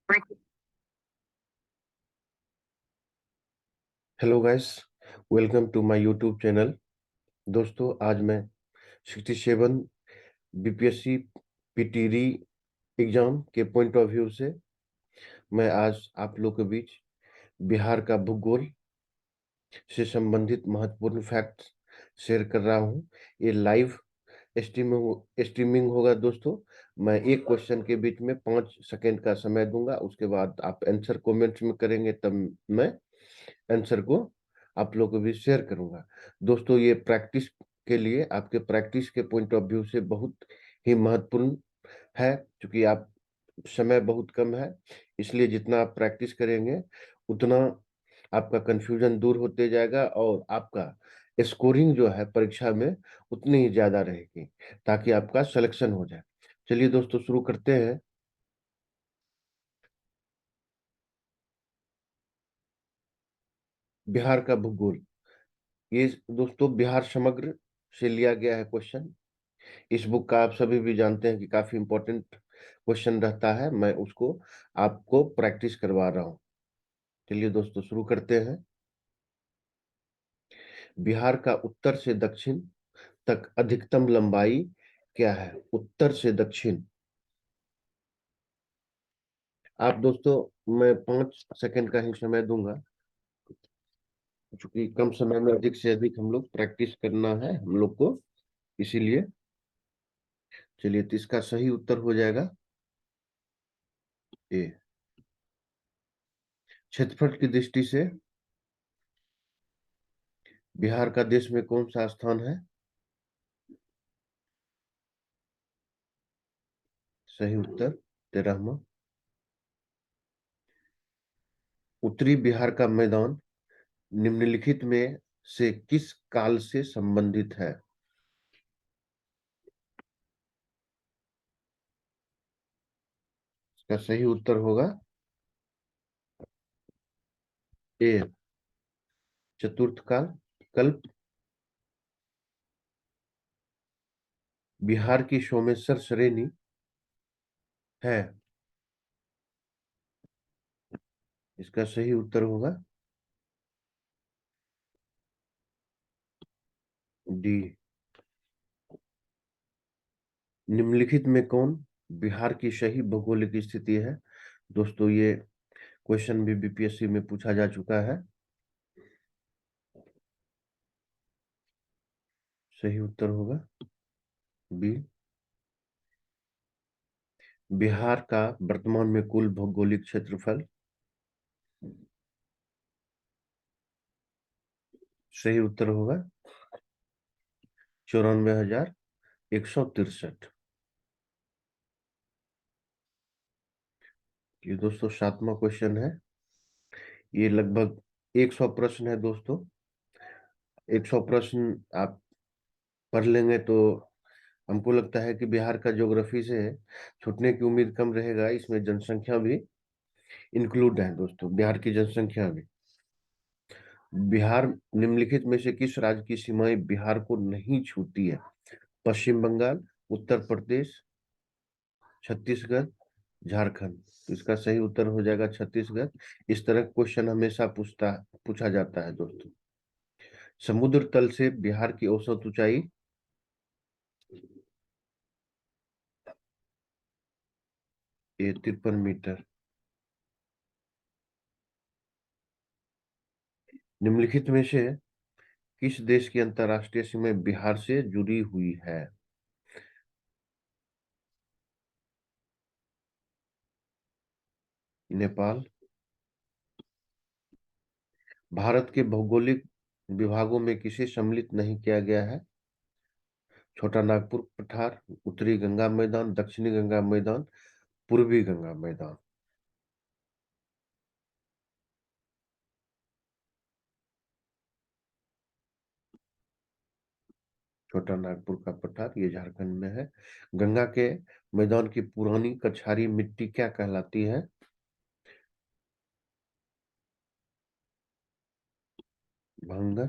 Hello guys, welcome to my YouTube channel. दोस्तों, आज मैं 67 बीपीएससी पीटीरी एग्जाम के पॉइंट ऑफ व्यू से मैं आज आप लोग के बीच बिहार का भूगोल से संबंधित महत्वपूर्ण फैक्ट शेयर कर रहा हूं। ये लाइव स्ट्रीमिंग होगा दोस्तों। मैं एक क्वेश्चन के बीच में 5 सेकंड का समय दूंगा, उसके बाद आप आंसर कमेंट्स में करेंगे, तब मैं आंसर को आप लोगों को भी शेयर करूंगा। दोस्तों, ये प्रैक्टिस के लिए, आपके प्रैक्टिस के पॉइंट ऑफ व्यू से बहुत ही महत्वपूर्ण है, क्योंकि आप समय बहुत कम है। इसलिए जितना आप प्रैक्टिस करेंगे उतना आपका कंफ्यूजन दूर होते जाएगा और आपका स्कोरिंग जो है परीक्षा में उतनी ही ज्यादा रहेगी, ताकि आपका सिलेक्शन हो जाए। चलिए दोस्तों, शुरू करते हैं। बिहार का भूगोल, ये दोस्तों बिहार समग्र से लिया गया है क्वेश्चन। इस बुक का आप सभी भी जानते हैं कि काफी इंपॉर्टेंट क्वेश्चन रहता है। मैं उसको आपको प्रैक्टिस करवा रहा हूँ। चलिए दोस्तों, शुरू करते हैं। बिहार का उत्तर से दक्षिण तक अधिकतम लंबाई क्या है? उत्तर से दक्षिण। आप दोस्तों, मैं 5 सेकंड का ही समय दूंगा, क्योंकि कम समय में अधिक से अधिक हम लोग प्रैक्टिस करना है हम लोग को, इसीलिए। चलिए, तो इसका सही उत्तर हो जाएगा ए। क्षेत्रफल की दृष्टि से बिहार का देश में कौन सा स्थान है? सही उत्तर 13वां। उत्तरी बिहार का मैदान निम्नलिखित में से किस काल से संबंधित है? इसका सही उत्तर होगा ए, चतुर्थ काल। कल्प। बिहार की सोमेश्वर श्रेणी है। इसका सही उत्तर होगा डी। निम्नलिखित में कौन बिहार की सही भौगोलिक स्थिति है? दोस्तों, ये क्वेश्चन भी बीपीएससी में पूछा जा चुका है। सही उत्तर होगा बी। बिहार का वर्तमान में कुल भौगोलिक क्षेत्रफल। सही उत्तर होगा 94,163। ये दोस्तों 7वां क्वेश्चन है। ये लगभग 100 प्रश्न है दोस्तों। 100 प्रश्न आप पढ़ लेंगे तो हमको लगता है कि बिहार का ज्योग्राफी से छूटने की उम्मीद कम रहेगा। इसमें जनसंख्या भी इंक्लूड है दोस्तों, बिहार की जनसंख्या भी। बिहार निम्नलिखित में से किस राज्य की सीमाएं बिहार को नहीं छूती है? पश्चिम बंगाल, उत्तर प्रदेश, छत्तीसगढ़, झारखंड। तो इसका सही उत्तर हो जाएगा छत्तीसगढ़। इस तरह क्वेश्चन हमेशा पूछा जाता है दोस्तों। समुद्र तल से बिहार की औसत ऊंचाई। ये 53 मीटर। निम्नलिखित में से किस देश की अंतर्राष्ट्रीय सीमा बिहार से जुड़ी हुई है? नेपाल। भारत के भौगोलिक विभागों में किसे सम्मिलित नहीं किया गया है? छोटा नागपुर पठार, उत्तरी गंगा मैदान, दक्षिणी गंगा मैदान, पूर्वी गंगा मैदान। छोटा नागपुर का पठार ये झारखंड में है। गंगा के मैदान की पुरानी कछारी मिट्टी क्या कहलाती है? भंगर।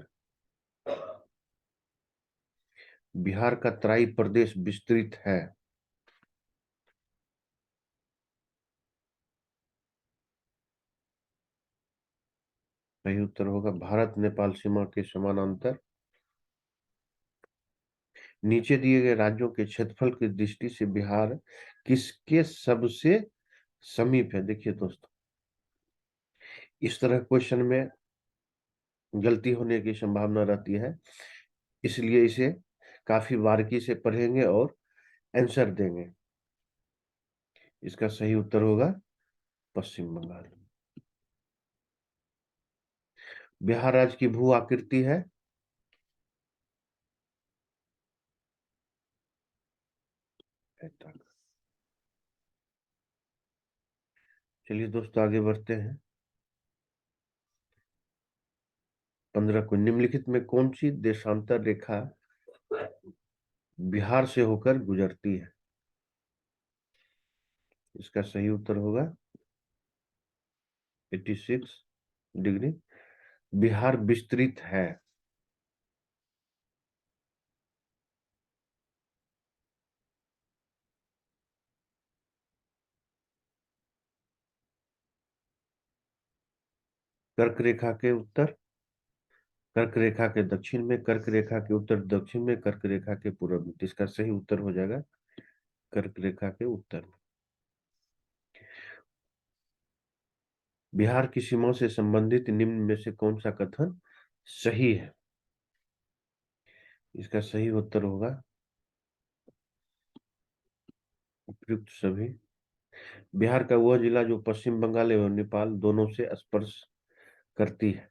बिहार का तराई प्रदेश विस्तृत है। सही उत्तर होगा भारत नेपाल सीमा के समानांतर। नीचे दिए गए राज्यों के क्षेत्रफल की दृष्टि से बिहार किसके सबसे समीप है? देखिए दोस्तों, इस तरह क्वेश्चन में गलती होने की संभावना रहती है, इसलिए इसे काफी बारीकी से पढ़ेंगे और आंसर देंगे। इसका सही उत्तर होगा पश्चिम बंगाल। बिहार राज्य की भू आकृति है ऐताकार। चलिए दोस्तों आगे बढ़ते हैं। 15 को निम्नलिखित में कौन सी देशांतर रेखा बिहार से होकर गुजरती है? इसका सही उत्तर होगा 86 डिग्री। बिहार विस्तृत है। कर्क रेखा के उत्तर, कर्क रेखा के दक्षिण में, कर्क रेखा के उत्तर दक्षिण में, कर्क रेखा के पूर्व में। तो इसका सही उत्तर हो जाएगा कर्क रेखा के उत्तर में। बिहार की सीमा से संबंधित निम्न में से कौन सा कथन सही है? इसका सही उत्तर होगा उपयुक्त सभी। बिहार का वह जिला जो पश्चिम बंगाल एवं नेपाल दोनों से स्पर्श करती है।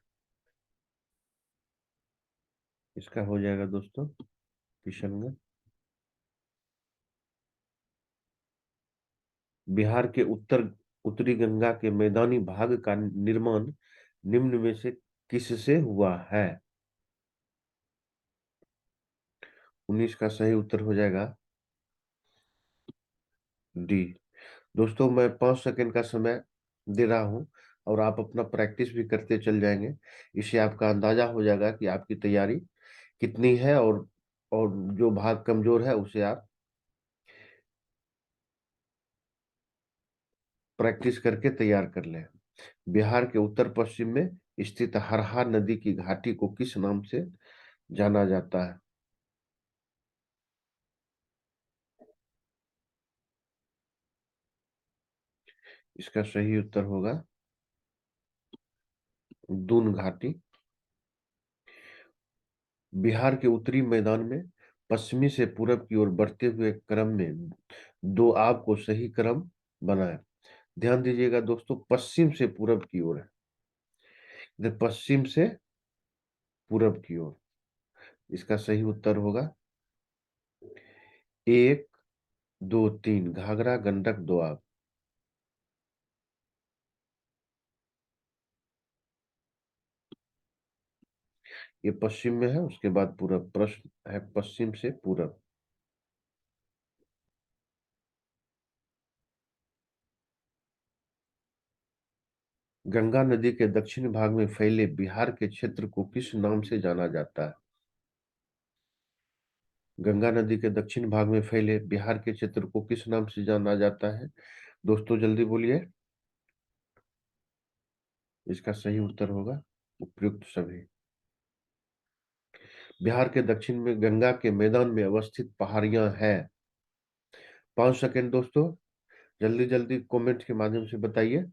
इसका हो जाएगा दोस्तों किशनगंज। बिहार के उत्तरी गंगा के मैदानी भाग का निर्माण निम्न में से किससे हुआ है? 19 का सही उत्तर हो जाएगा डी। दोस्तों मैं 5 सेकंड का समय दे रहा हूं और आप अपना प्रैक्टिस भी करते चल जाएंगे। इससे आपका अंदाजा हो जाएगा कि आपकी तैयारी कितनी है, और जो भाग कमजोर है उसे आप प्रैक्टिस करके तैयार कर लें। बिहार के उत्तर पश्चिम में स्थित हरहा नदी की घाटी को किस नाम से जाना जाता है? इसका सही उत्तर होगा दून घाटी। बिहार के उत्तरी मैदान में पश्चिमी से पूरब की ओर बढ़ते हुए क्रम में दो आब को सही क्रम बनाए। ध्यान दीजिएगा दोस्तों, पश्चिम से पूरब की ओर है, इधर पश्चिम से पूरब की ओर। इसका सही उत्तर होगा 1 2 3 घाघरा गंडक दोआब। ये पश्चिम में है, उसके बाद पूरब। प्रश्न है पश्चिम से पूरब। गंगा नदी के दक्षिण भाग में फैले बिहार के क्षेत्र को किस नाम से जाना जाता है? गंगा नदी के दक्षिण भाग में फैले बिहार के क्षेत्र को किस नाम से जाना जाता है? दोस्तों जल्दी बोलिए। इसका सही उत्तर होगा उपयुक्त सभी। बिहार के दक्षिण में गंगा के मैदान में अवस्थित पहाड़ियां हैं। 5 सेकंड दोस्तों, जल्दी जल्दी कमेंट के माध्यम से बताइए।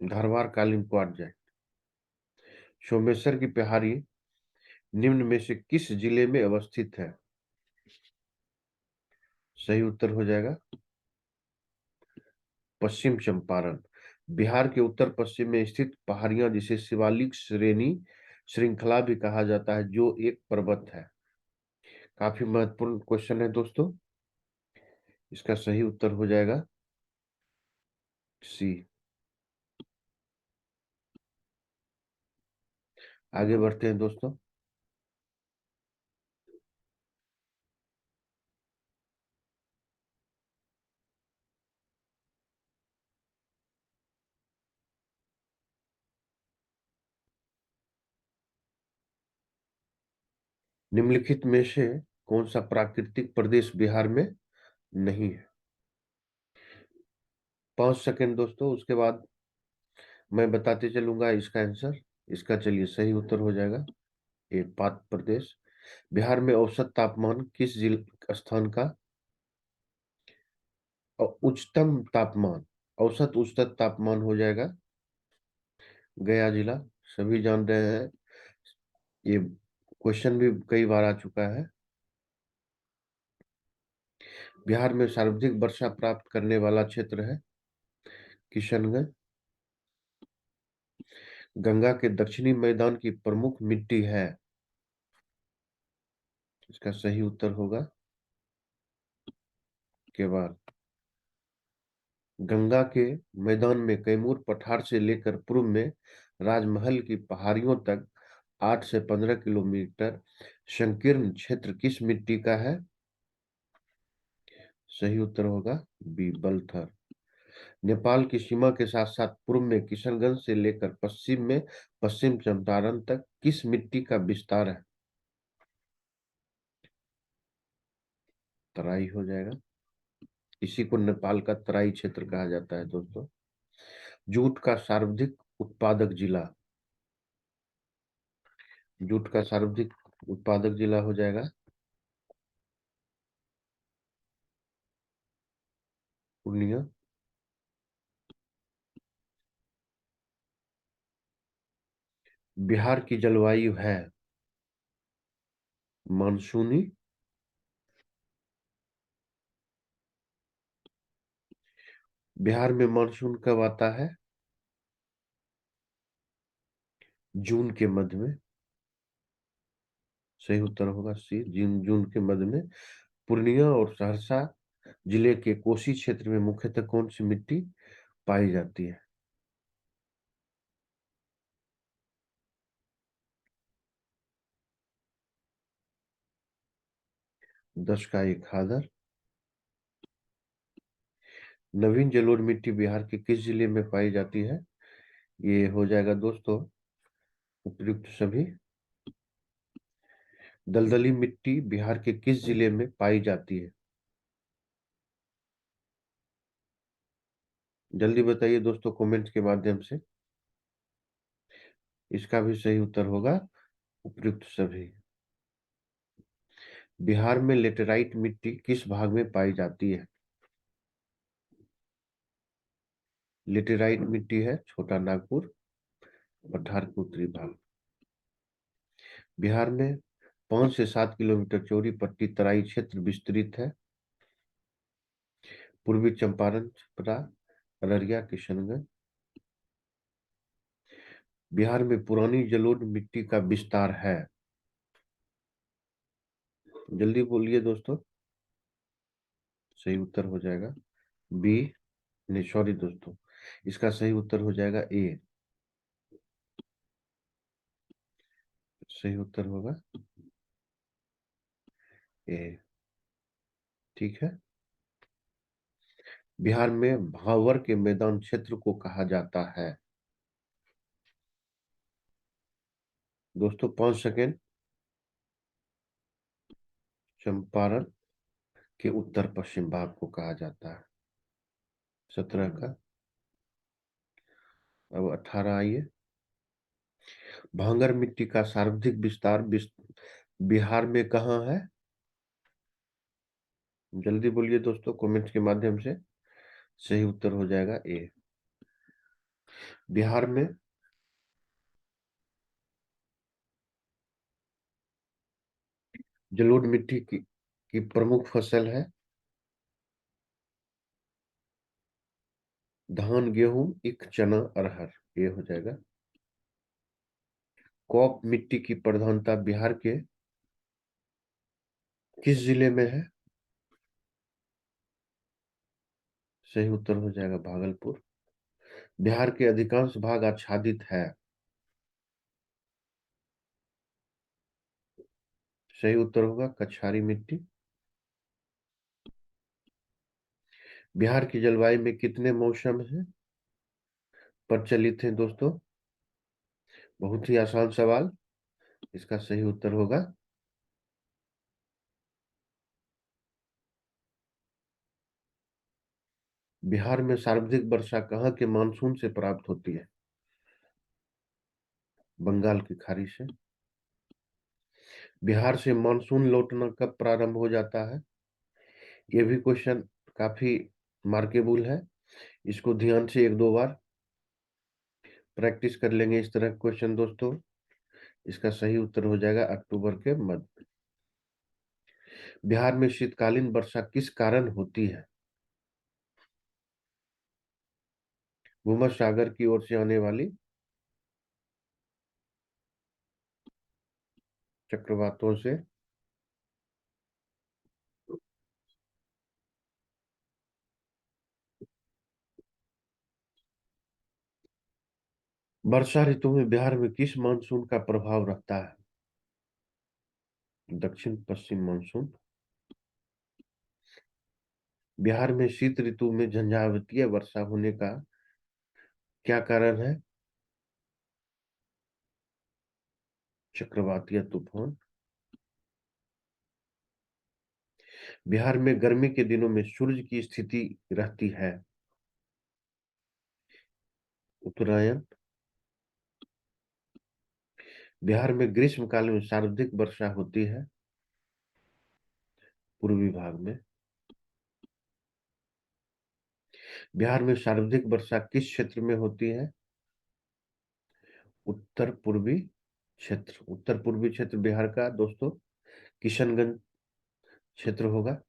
धारवाड़ कालिम क्वाड्रेंट। सोमेश्वर की पहाड़ी निम्न में से किस जिले में अवस्थित है? सही उत्तर हो जाएगा पश्चिम चंपारण। बिहार के उत्तर पश्चिम में स्थित पहाड़ियां जिसे शिवालिक श्रेणी श्रृंखला भी कहा जाता है, जो एक पर्वत है। काफी महत्वपूर्ण क्वेश्चन है दोस्तों। इसका सही उत्तर हो जाएगा सी। आगे बढ़ते हैं दोस्तों। निम्नलिखित में से कौन सा प्राकृतिक प्रदेश बिहार में नहीं है? 5 सेकंड दोस्तों, उसके बाद मैं बताते चलूंगा इसका आंसर। इसका चलिए सही उत्तर हो जाएगा ए, पाक प्रदेश। बिहार में औसत तापमान किस जिला स्थान का उच्चतम तापमान, औसत उच्चतम तापमान हो जाएगा गया जिला। सभी जान रहे हैं, ये क्वेश्चन भी कई बार आ चुका है। बिहार में सर्वाधिक वर्षा प्राप्त करने वाला क्षेत्र है किशनगंज। गंगा के दक्षिणी मैदान की प्रमुख मिट्टी है, इसका सही उत्तर होगा केवाल। गंगा के मैदान में कैमूर पठार से लेकर पूर्व में राजमहल की पहाड़ियों तक 8 से 15 किलोमीटर संकीर्ण क्षेत्र किस मिट्टी का है? सही उत्तर होगा बी, बलथर। नेपाल की सीमा के साथ साथ पूर्व में किशनगंज से लेकर पश्चिम में पश्चिम चंपारण तक किस मिट्टी का विस्तार है? तराई हो जाएगा। इसी को नेपाल का तराई क्षेत्र कहा जाता है दोस्तों। जूट का सर्वाधिक उत्पादक जिला, जूट का सर्वाधिक उत्पादक जिला हो जाएगा पूर्णिया। बिहार की जलवायु है मानसूनी। बिहार में मानसून कब आता है? जून के मध्य में। सही उत्तर होगा सी, जून जून के मध्य में। पूर्णिया और सहरसा जिले के कोसी क्षेत्र में मुख्यतः कौन सी मिट्टी पाई जाती है? 10 का 1 हादर। नवीन जलोढ़ मिट्टी बिहार के किस जिले में पाई जाती है? ये हो जाएगा दोस्तों उपयुक्त सभी। दलदली मिट्टी बिहार के किस जिले में पाई जाती है? जल्दी बताइए दोस्तों कमेंट के माध्यम से। इसका भी सही उत्तर होगा उपयुक्त सभी। बिहार में लेटेराइट मिट्टी किस भाग में पाई जाती है? लेटेराइट मिट्टी है छोटा नागपुर, पठार के उत्तरी भाग। बिहार में 5 से 7 किलोमीटर चौड़ी पट्टी तराई क्षेत्र विस्तृत है। पूर्वी चंपारण, छपरा, अररिया, किशनगंज। बिहार में पुरानी जलोढ़ मिट्टी का विस्तार है। जल्दी बोलिए दोस्तों। सही उत्तर हो जाएगा बी, नहीं सॉरी दोस्तों, इसका सही उत्तर हो जाएगा ए। सही उत्तर होगा ए। ठीक है। बिहार में भावर के मैदान क्षेत्र को कहा जाता है दोस्तों 5 सेकेंड। चंपारण के उत्तर पश्चिम भाग को कहा जाता है। 17 का। अब 18 आइए। भांगर मिट्टी का सर्वाधिक विस्तार बिहार में कहाँ है? जल्दी बोलिए दोस्तों कमेंट के माध्यम से। सही उत्तर हो जाएगा ए। बिहार में जलोढ़ मिट्टी की प्रमुख फसल है धान, गेहूं, ईख, चना, अरहर। ये हो जाएगा। कॉप मिट्टी की प्रधानता बिहार के किस जिले में है? सही उत्तर हो जाएगा भागलपुर। बिहार के अधिकांश भाग आच्छादित है। सही उत्तर होगा कछारी मिट्टी। बिहार की जलवायु में कितने मौसम हैं प्रचलित हैं दोस्तों? बहुत ही आसान सवाल। इसका सही उत्तर होगा बिहार में सर्वाधिक वर्षा कहाँ के मानसून से प्राप्त होती है? बंगाल की खाड़ी से। बिहार से मानसून लौटना कब प्रारंभ हो जाता है? ये भी क्वेश्चन काफी मार्केबल है। इसको ध्यान से एक दो बार प्रैक्टिस कर लेंगे इस तरह क्वेश्चन दोस्तों। इसका सही उत्तर हो जाएगा अक्टूबर के मध्य। बिहार में शीतकालीन वर्षा किस कारण होती है? भूमध्य सागर की ओर से आने वाली चक्रवातों से। वर्षा ऋतु में बिहार में किस मानसून का प्रभाव रहता है? दक्षिण पश्चिम मानसून। बिहार में शीत ऋतु में झंझावातीय वर्षा होने का क्या कारण है? चक्रवातीय तूफान। बिहार में गर्मी के दिनों में सूर्य की स्थिति रहती है उत्तरायण। बिहार में ग्रीष्म काल में सर्वाधिक वर्षा होती है पूर्वी भाग में। बिहार में सर्वाधिक वर्षा किस क्षेत्र में होती है? उत्तर पूर्वी क्षेत्र। उत्तर पूर्वी क्षेत्र बिहार का दोस्तों किशनगंज क्षेत्र होगा।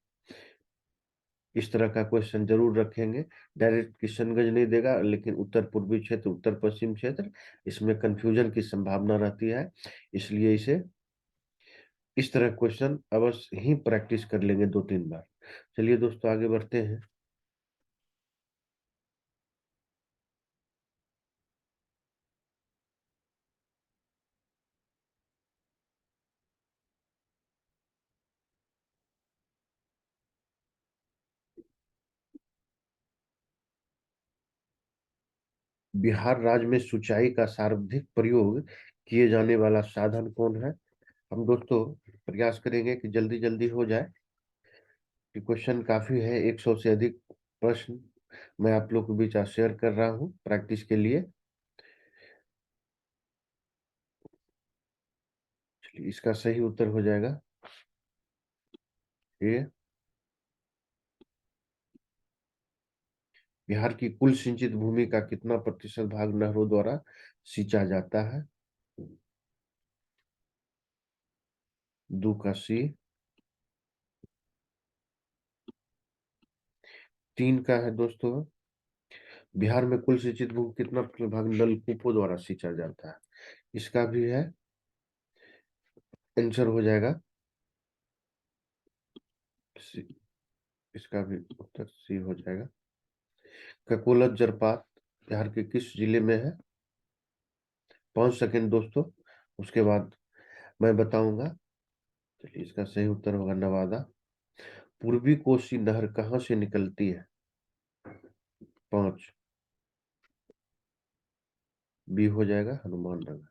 इस तरह का क्वेश्चन जरूर रखेंगे। डायरेक्ट किशनगंज नहीं देगा, लेकिन उत्तर पूर्वी क्षेत्र, उत्तर पश्चिम क्षेत्र, इसमें कंफ्यूजन की संभावना रहती है। इसलिए इसे इस तरह क्वेश्चन अवश्य ही प्रैक्टिस कर लेंगे दो तीन बार। चलिए दोस्तों आगे बढ़ते हैं। बिहार राज्य में सिंचाई का सर्वाधिक प्रयोग किए जाने वाला साधन कौन है? हम दोस्तों प्रयास करेंगे कि जल्दी जल्दी हो जाए, कि क्वेश्चन काफी है, 100 से अधिक प्रश्न मैं आप लोग के बीच शेयर कर रहा हूँ प्रैक्टिस के लिए। चलिए इसका सही उत्तर हो जाएगा ये। बिहार की कुल सिंचित भूमि का कितना प्रतिशत भाग नहरों द्वारा सींचा जाता है? दो का सी। तीन का है दोस्तों। बिहार में कुल सिंचित भूमि कितना भाग नलकूपों द्वारा सींचा जाता है? इसका भी है, आंसर हो जाएगा सी। इसका भी उत्तर सी हो जाएगा। ककोलत जलप्रपात बिहार के किस जिले में है? 5 सेकंड दोस्तों, उसके बाद मैं बताऊंगा। चलिए इसका सही उत्तर होगा नवादा। पूर्वी कोसी नहर कहाँ से निकलती है? 5। बी हो जाएगा हनुमाननगर।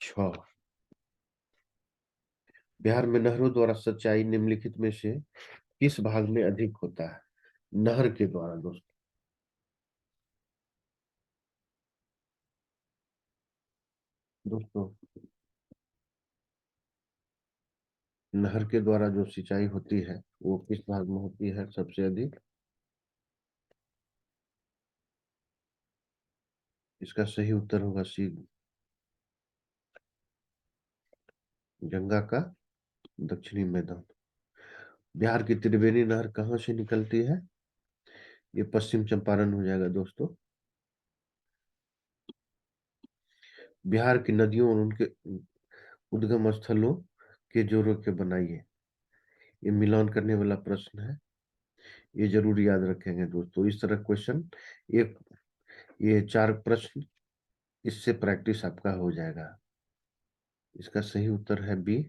6। बिहार में नहरों द्वारा सिंचाई निम्नलिखित में से किस भाग में अधिक होता है? नहर के द्वारा दोस्तों नहर के द्वारा जो सिंचाई होती है वो किस भाग में होती है सबसे अधिक? इसका सही उत्तर होगा सी, गंगा का दक्षिणी मैदान। बिहार की त्रिवेणी नहर कहाँ से निकलती है? ये पश्चिम चंपारण हो जाएगा दोस्तों। बिहार की नदियों और उनके उद्गम स्थलों के जोड़ों के बनाइए। ये मिलान करने वाला प्रश्न है, ये जरूर याद रखेंगे दोस्तों। इस तरह क्वेश्चन एक, ये 4 प्रश्न, इससे प्रैक्टिस आपका हो जाएगा। इसका सही उत्तर है बी।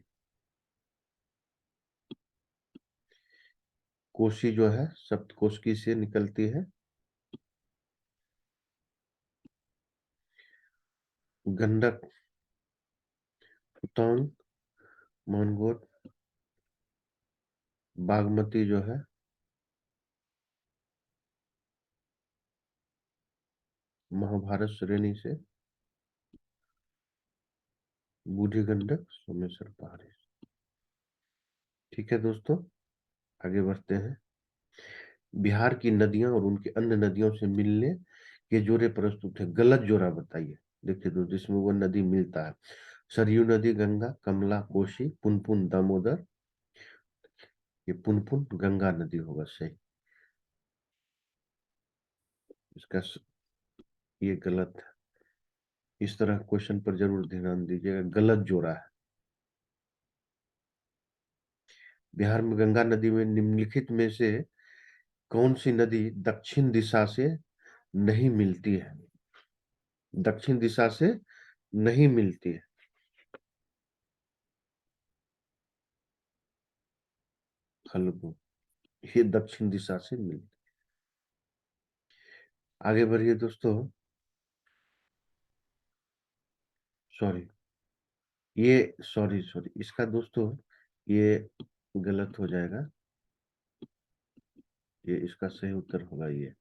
कोसी जो है सप्तकोशी से निकलती है। गंडक, उतांग, मानगोट, बागमती जो है महाभारत श्रेणी से बूढ़ी गंडक सोमेश्वर पहाड़ी। ठीक है दोस्तों, आगे बढ़ते हैं। बिहार की नदियां और उनकी अन्य नदियों से मिलने के जोड़े प्रस्तुत है, गलत जोड़ा बताइए। देखिए दोस्तों, जिसमें वो नदी मिलता है, सरयू नदी, गंगा, कमला, कोसी, पुनपुन, दामोदर। ये पुनपुन गंगा नदी होगा सही। इसका ये गलत है। इस तरह क्वेश्चन पर जरूर ध्यान दीजिएगा, गलत जोड़ा है। बिहार में गंगा नदी में निम्नलिखित में से कौन सी नदी दक्षिण दिशा से नहीं मिलती है? दक्षिण दिशा से नहीं मिलती है। फल्गु, ये दक्षिण दिशा से मिलती। आगे बढ़िए दोस्तों। सॉरी, ये सॉरी सॉरी इसका दोस्तों ये गलत हो जाएगा। ये इसका सही उत्तर होगा ये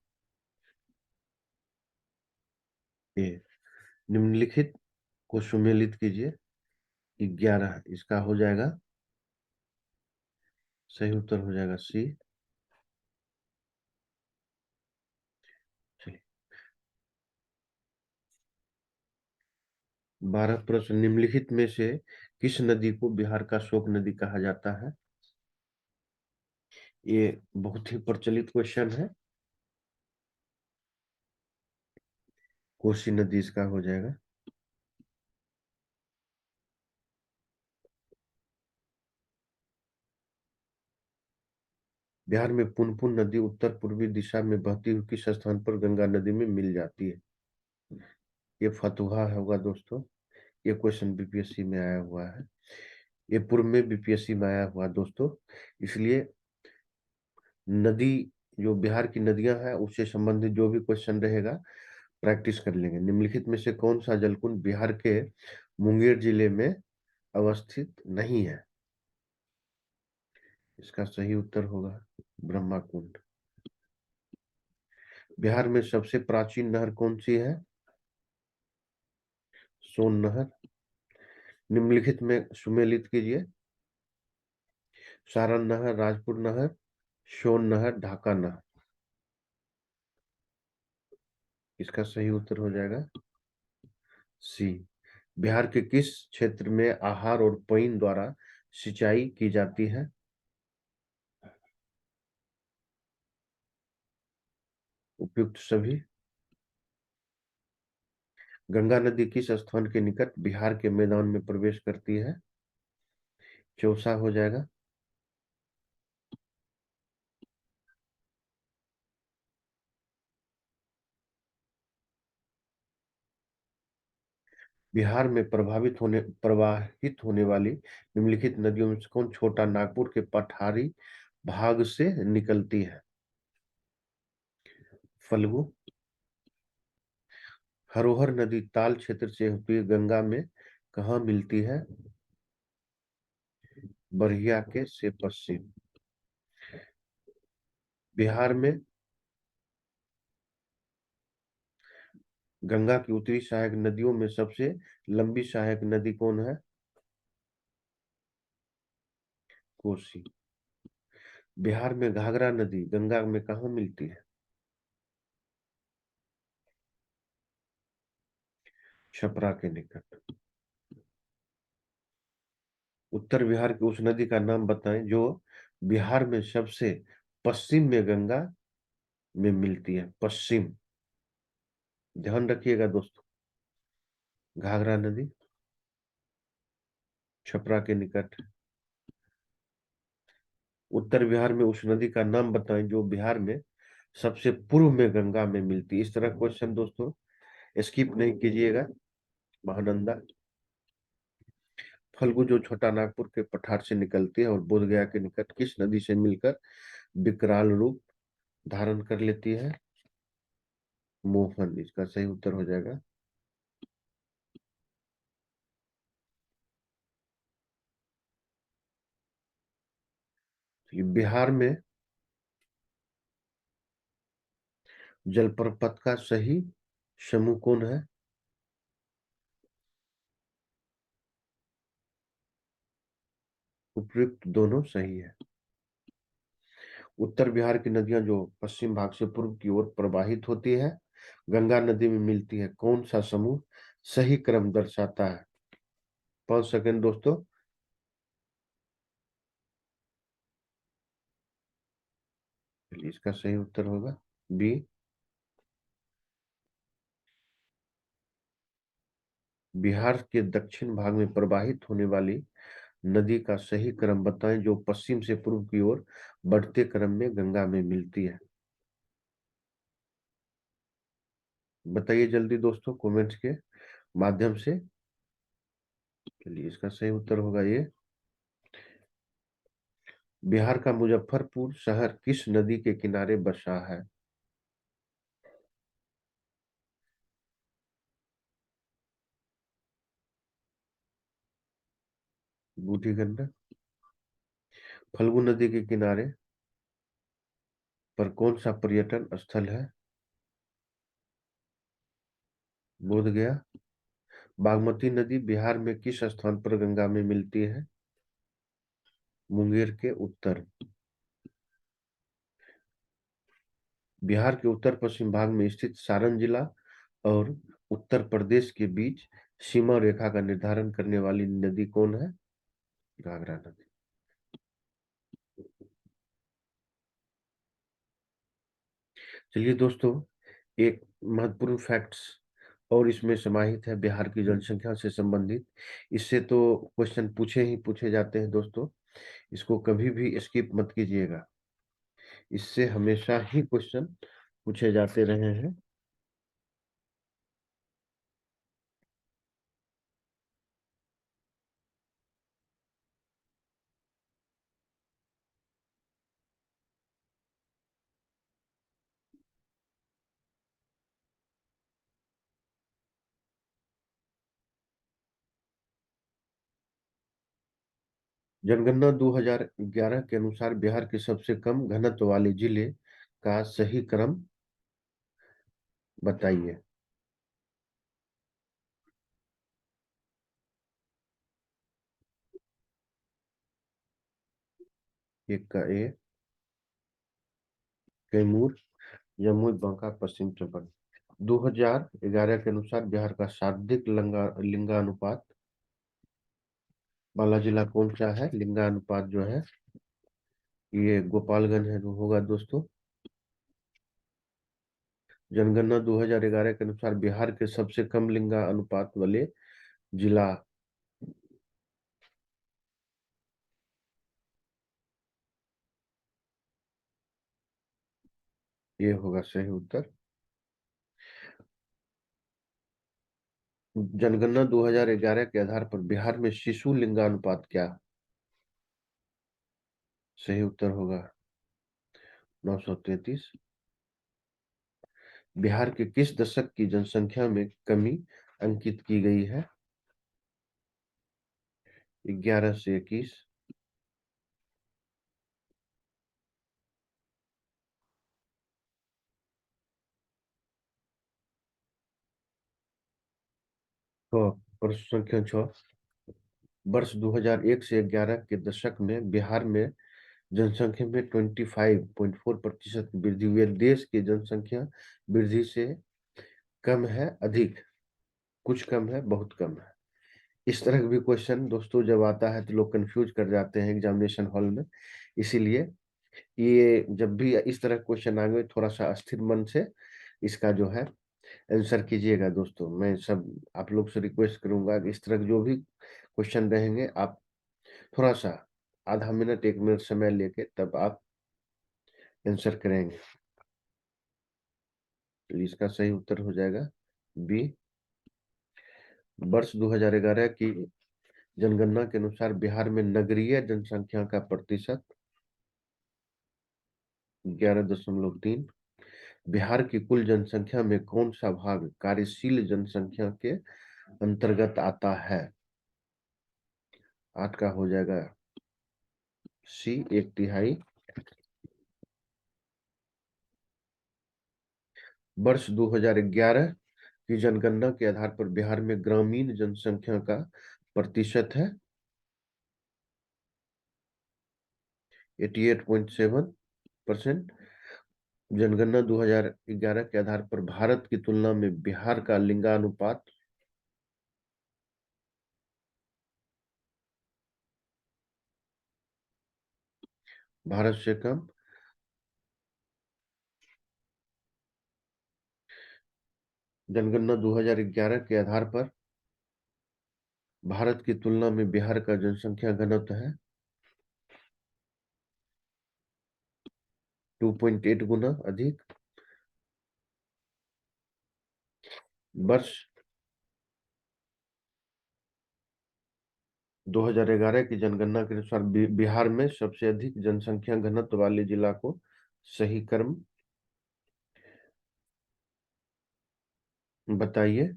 निम्नलिखित को सुमेलित कीजिए। 11 इसका हो जाएगा, सही उत्तर हो जाएगा सी। चलिए, 12 प्रश्न। निम्नलिखित में से किस नदी को बिहार का शोक नदी कहा जाता है? ये बहुत ही प्रचलित क्वेश्चन है। कोसी नदी इसका हो जाएगा। बिहार में पुनपुन नदी उत्तर पूर्वी दिशा में बहती हुई किस स्थान पर गंगा नदी में मिल जाती है? ये फतुहा होगा दोस्तों। ये क्वेश्चन बीपीएससी में आया हुआ है। ये पूर्व में बीपीएससी में आया हुआ दोस्तों। इसलिए नदी, जो बिहार की नदियां हैं उससे संबंधित जो भी क्वेश्चन रहेगा प्रैक्टिस कर लेंगे। निम्नलिखित में से कौन सा जलकुंड बिहार के मुंगेर जिले में अवस्थित नहीं है? इसका सही उत्तर होगा ब्रह्मा कुंड। बिहार में सबसे प्राचीन नहर कौन सी है? सोन नहर। निम्नलिखित में सुमेलित कीजिए। सारण नहर, राजपुर नहर, सोन नहर, ढाका नहर। इसका सही उत्तर हो जाएगा सी। बिहार के किस क्षेत्र में आहार और पइन द्वारा सिंचाई की जाती है? उपयुक्त सभी। गंगा नदी किस स्थान के निकट बिहार के मैदान में प्रवेश करती है? चौसा हो जाएगा। बिहार में प्रवाहित होने वाली निम्नलिखित नदियों में से कौन छोटा नागपुर के पठारी भाग से निकलती है? फल्गु। हरोहर नदी ताल क्षेत्र से होती हुई गंगा में कहाँ मिलती है? बरहिया के से पश्चिम। बिहार में गंगा की उत्तरी सहायक नदियों में सबसे लंबी सहायक नदी कौन है? कोसी। बिहार में घाघरा नदी गंगा में कहाँ मिलती है? छपरा के निकट। उत्तर बिहार की उस नदी का नाम बताएं जो बिहार में सबसे पश्चिम में गंगा में मिलती है। पश्चिम, ध्यान रखिएगा दोस्तों। घाघरा नदी छपरा के निकट। उत्तर बिहार में उस नदी का नाम बताएं जो बिहार में सबसे पूर्व में गंगा में मिलती है। इस तरह क्वेश्चन दोस्तों स्किप नहीं कीजिएगा। महानंदा। फल्गु जो छोटा नागपुर के पठार से निकलती है और बोध गया के निकट किस नदी से मिलकर विकराल रूप धारण कर लेती है? मोहन। इसका सही उत्तर हो जाएगा। ये बिहार में जलप्रपात का सही समूह कौन है? उपयुक्त दोनों सही है। उत्तर बिहार की नदियां जो पश्चिम भाग से पूर्व की ओर प्रवाहित होती है, गंगा नदी में मिलती है। कौन सा समूह सही क्रम दर्शाता है? 5 सेकंड दोस्तों। चलिए, इसका सही उत्तर होगा बी। बिहार के दक्षिण भाग में प्रवाहित होने वाली नदी का सही क्रम बताएं जो पश्चिम से पूर्व की ओर बढ़ते क्रम में गंगा में मिलती है। बताइए जल्दी दोस्तों, कमेंट्स के माध्यम से। चलिए, इसका सही उत्तर होगा ये। बिहार का मुजफ्फरपुर शहर किस नदी के किनारे बसा है? बूढ़ी गंडक। फल्गु नदी के किनारे पर कौन सा पर्यटन स्थल है? बोध गया। बागमती नदी बिहार में किस स्थान पर गंगा में मिलती है? मुंगेर के उत्तर। बिहार के उत्तर पश्चिम भाग में स्थित सारण जिला और उत्तर प्रदेश के बीच सीमा रेखा का निर्धारण करने वाली नदी कौन है? घाघरा नदी। चलिए दोस्तों, एक महत्वपूर्ण फैक्ट्स और इसमें समाहित है बिहार की जनसंख्या से संबंधित। इससे तो क्वेश्चन पूछे ही पूछे जाते हैं दोस्तों, इसको कभी भी स्किप मत कीजिएगा। इससे हमेशा ही क्वेश्चन पूछे जाते रहे हैं। जनगणना 2011 के अनुसार बिहार के सबसे कम घनत्व वाले जिले का सही क्रम बताइए। एक का ए, कैमूर, जमुई, बांका, पश्चिम चंपारण। 2011 के अनुसार बिहार का सर्वाधिक लिंगानुपात वाला जिला कौन सा है? लिंगानुपात जो है ये गोपालगंज है होगा दोस्तों। जनगणना 2011 के अनुसार बिहार के सबसे कम लिंगानुपात वाले जिला ये होगा सही उत्तर। जनगणना 2011 के आधार पर बिहार में शिशु लिंगानुपात क्या? सही उत्तर होगा 933। बिहार के किस दशक की जनसंख्या में कमी अंकित की गई है? 11 से 21। तो प्रश्न संख्या 6। वर्ष 2001 से 11 के दशक में बिहार में जनसंख्या में 25.4% की वृद्धि हुई है। देश की जनसंख्या वृद्धि से कम है, अधिक, कुछ कम है, बहुत कम है। इस तरह का भी क्वेश्चन दोस्तों जब आता है तो लोग कंफ्यूज कर जाते हैं एग्जामिनेशन हॉल में। इसीलिए ये जब भी इस तरह क्वेश्चन आएंगे थोड़ा सा स्थिर मन से इसका जो है आंसर कीजिएगा दोस्तों। मैं सब आप लोग से रिक्वेस्ट करूंगा कि इस तरह के जो भी क्वेश्चन रहेंगे आप थोड़ा सा आधा मिनट 1 मिनट समय लेके तब आप आंसर करेंगे। तो इसका सही उत्तर हो जाएगा बी। वर्ष 2011 की जनगणना के अनुसार बिहार में नगरीय जनसंख्या का प्रतिशत 11.3। बिहार की कुल जनसंख्या में कौन सा भाग कार्यशील जनसंख्या के अंतर्गत आता है? 8 का हो जाएगा सी 1/3। वर्ष 2011 की जनगणना के आधार पर बिहार में ग्रामीण जनसंख्या का प्रतिशत है 88.7%। जनगणना 2011 के आधार पर भारत की तुलना में बिहार का लिंगानुपात भारत से कम। जनगणना 2011 के आधार पर भारत की तुलना में बिहार का जनसंख्या घनत्व है 2.8 गुना अधिक। वर्ष 2011 की जनगणना के अनुसार बिहार में सबसे अधिक जनसंख्या घनत्व वाले जिला को सही क्रम बताइए।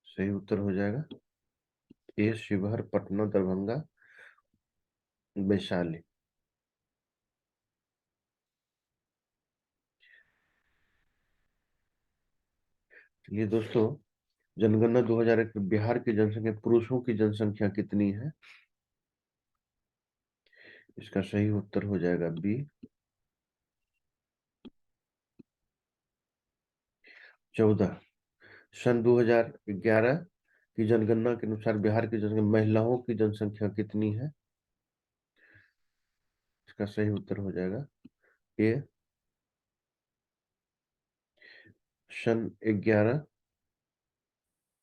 सही उत्तर हो जाएगा ए शिवहर, पटना, दरभंगा, वैशाली। चलिए दोस्तों, जनगणना 2001 में बिहार की जनसंख्या, पुरुषों की जनसंख्या कितनी है? इसका सही उत्तर हो जाएगा बी 14। सन 2011 की जनगणना के अनुसार बिहार की जनसंख्या, महिलाओं की जनसंख्या कितनी है? इसका सही उत्तर हो जाएगा ए। सन 11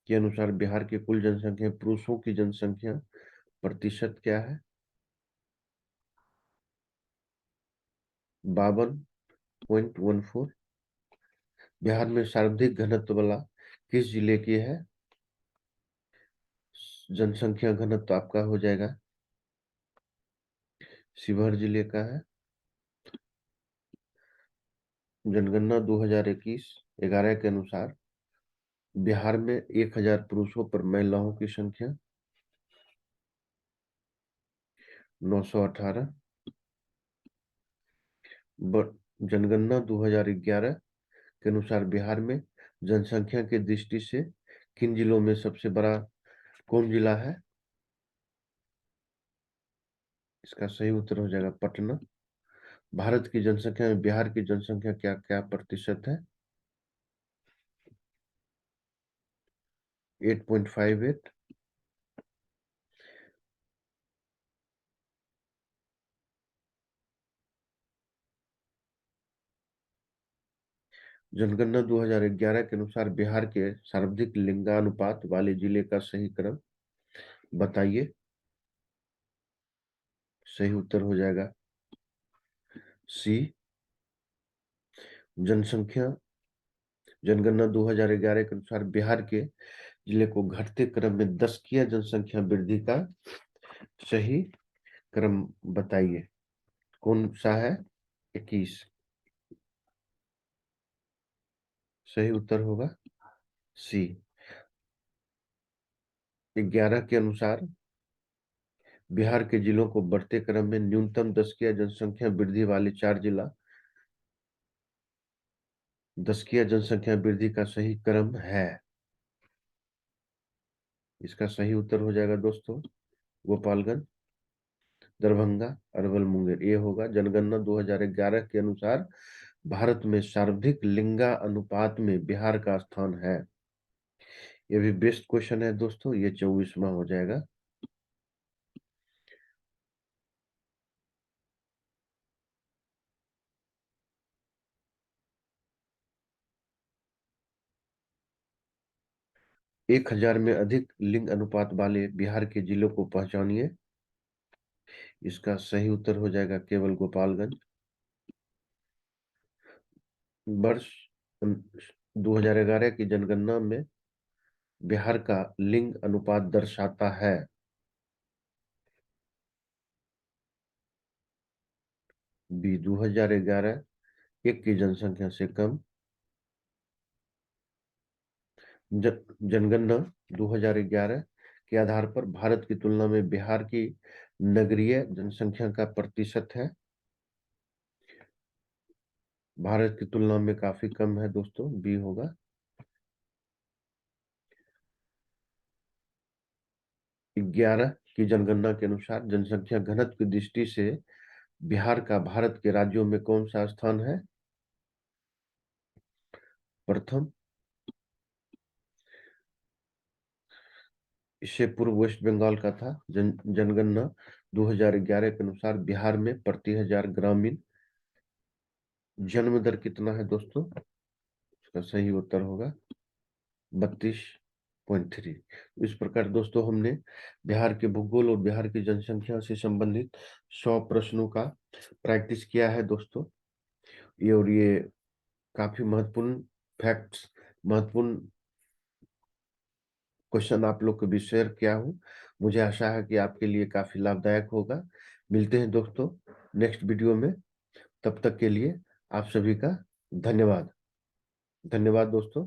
के अनुसार बिहार की कुल जनसंख्या, पुरुषों की जनसंख्या प्रतिशत क्या है? 52.14। बिहार में सर्वाधिक घनत्व वाला किस जिले की है? जनसंख्या घनत्व आपका हो जाएगा शिवहर जिले का है। जनगणना 2021-11 के अनुसार बिहार में 1000 पुरुषों पर महिलाओं की संख्या 918। जनगणना 2011 के अनुसार बिहार में जनसंख्या की दृष्टि से किन जिलों में सबसे बड़ा कौन जिला है? इसका सही उत्तर हो जाएगा पटना। भारत की जनसंख्या में बिहार की जनसंख्या क्या क्या प्रतिशत है? 8.58। जनगणना 2011 के अनुसार बिहार के सर्वाधिक लिंगानुपात वाले जिले का सही क्रम बताइए। सही उत्तर हो जाएगा सी जनसंख्या। जनगणना 2011 के अनुसार बिहार के जिले को घटते क्रम में 10 किया जनसंख्या वृद्धि का सही क्रम बताइए। कौन सा है? 21। सही उत्तर होगा सी 11 के अनुसार बिहार के जिलों को बढ़ते क्रम में न्यूनतम 10 किया जनसंख्या वृद्धि वाले 4 जिला 10 किया जनसंख्या वृद्धि का सही क्रम है। इसका सही उत्तर हो जाएगा दोस्तों गोपालगंज, दरभंगा, अरवल, मुंगेर। ये होगा। जनगणना 2011 के अनुसार भारत में सर्वाधिक लिंगा अनुपात में बिहार का स्थान है। ये भी बेस्ट क्वेश्चन है दोस्तों, ये 24वां हो जाएगा। एक 1000 में अधिक लिंग अनुपात वाले बिहार के जिलों को पहचानिए। इसका सही उत्तर हो जाएगा केवल गोपालगंज। वर्ष 2011 की जनगणना में बिहार का लिंग अनुपात दर्शाता है बी 2011 एक की जनसंख्या से कम। जनगणना 2011 के आधार पर भारत की तुलना में बिहार की नगरीय जनसंख्या का प्रतिशत है? भारत की तुलना में काफी कम है दोस्तों, बी होगा। 11 की जनगणना के अनुसार जनसंख्या घनत्व की दृष्टि से बिहार का भारत के राज्यों में कौन सा स्थान है? प्रथम। इससे पूर्व वेस्ट बंगाल का था। जनगणना 2011 के अनुसार बिहार में प्रति 1000 ग्रामीण जन्म दर कितना है दोस्तों? इसका सही उत्तर होगा 32.3। इस प्रकार दोस्तों हमने बिहार के भूगोल और बिहार की जनसंख्या से संबंधित 100 प्रश्नों का प्रैक्टिस किया है दोस्तों। ये काफी महत्वपूर्ण फैक्ट्स, महत्वपूर्ण क्वेश्चन आप लोग को भी शेयर किया हूँ। मुझे आशा है कि आपके लिए काफी लाभदायक होगा। मिलते हैं दोस्तों नेक्स्ट वीडियो में। तब तक के लिए आप सभी का धन्यवाद। धन्यवाद दोस्तों।